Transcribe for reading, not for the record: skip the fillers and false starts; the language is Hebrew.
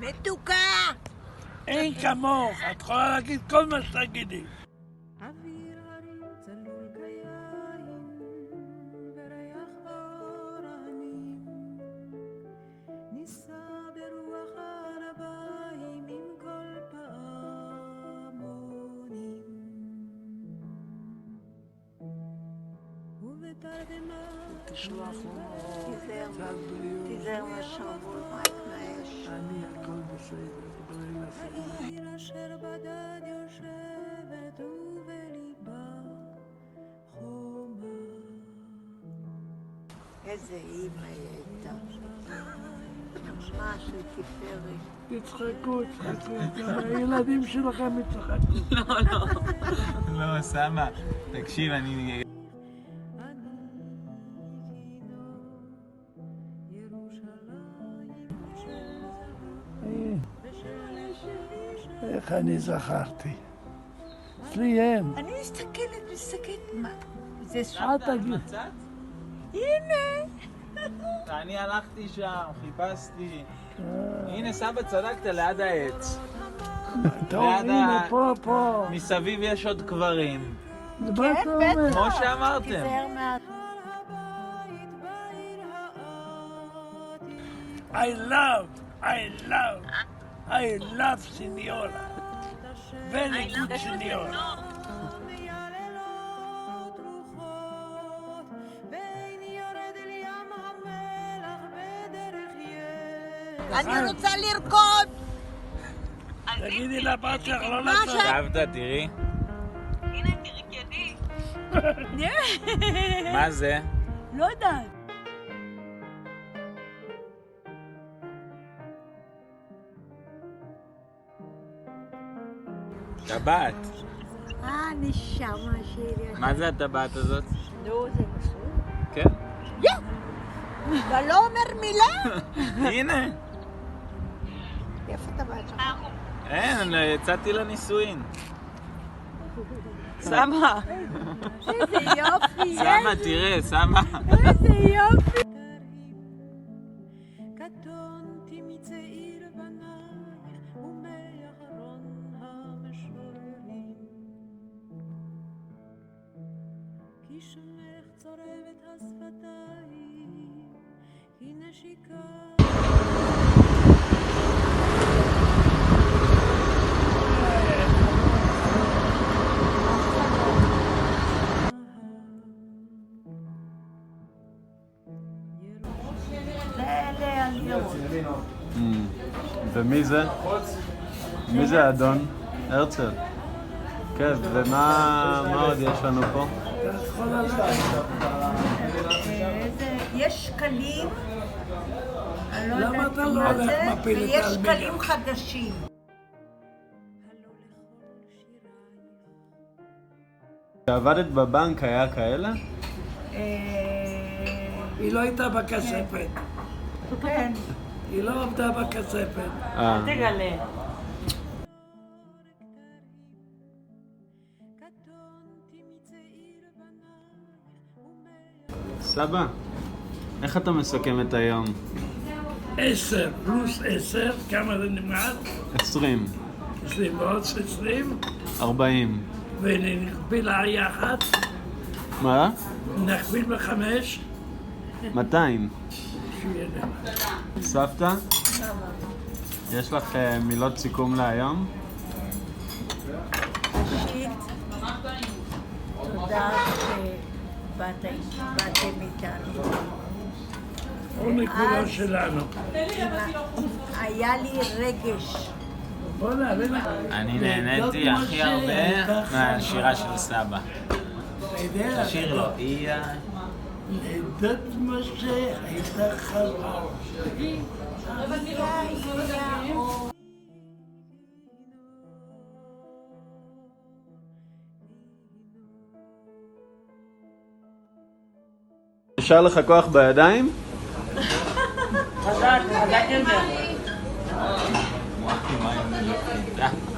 מתוקה! אין כמוך, את יכולה להגיד כל מה שתגידי. אוויר הרים צלול כיין וריח אורנים נישא ברוח הערביים עם כל פעמונים ובתרדמה תשלח לו תיזהר קצת בריאות. תיזהר מהשרוול, רק מהאש. אני הכל בסדר, דברי לסדר. העיר אשר בדד יושבת ובליבה חומה איזה אימא היא הייתה. ממש לתפארת. תצחקו, גם הילדים שלכם יצחקו. לא, סמה, תקשיב, אני... איך אני זכרתי? אצלי אין. אני מסתכלת, מה? זה אל תגיד. הנה! אני הלכתי שם, חיפשתי. הנה, סבא, צדקת, ליד העץ. טוב, ליד הנה, פה. מסביב יש עוד קברים. זה מה אתה אומר? כמו שאמרתם. תיזהר מה... I love Signora. Very good Signora. מייללות רוחות בין יורד אל ים המלח בדרך יש אני רוצה לרקוד! תגידי לבת שלך לא מה לעשות. סבתא, תראי. הנה, תראי קיידי. מה זה? לא יודעת. טבעת. נשמה שלי. מה זה הטבעת הזאת? נו, זה מסור. כן. אתה לא אומר מילה? הנה. איפה אתה באת שלך? אין, יצאתי לנישואין. שמה. איזה יופי. סמה, תראה, סמה. איזה יופי. קטונתי מצעיר בנייך ומאחרון המשוררים כי שמך צורב את השפתיים כי נשיקה אלה הלירות. ומי זה? מי זה האדון? הרצל. כן, ומה עוד יש לנו פה? יש שקלים. אני לא למה יודעת אתה לא מה הולך זה, מפיל את ויש האלמינה? שקלים חדשים. כשעבדת בבנק היה כאלה? היא לא הייתה בכספת. כן. היא לא עבדה בכספת. תגלה. קטונתי מצעיר בנייך סבא, איך אתה מסכם את היום? 10 פלוס 10, כמה זה נמעט? 20. 20 ועוד 20, 40. ונכפיל עלייה אחת, מה? נכפיל ב5, 200. שיהיה נמעט. סבתא? יש לך מילות סיכום להיום? ראשית, תודה שבאתם איתנו. עונג כולו שלנו. היה לי רגש. בוא נעלה לך. אני נהניתי הכי הרבה מהשירה של סבא. תשאיר לו, לידת משה הייתה חלום. נשאר לך כוח בידיים? חזק יותר. וואי, מה עם זה?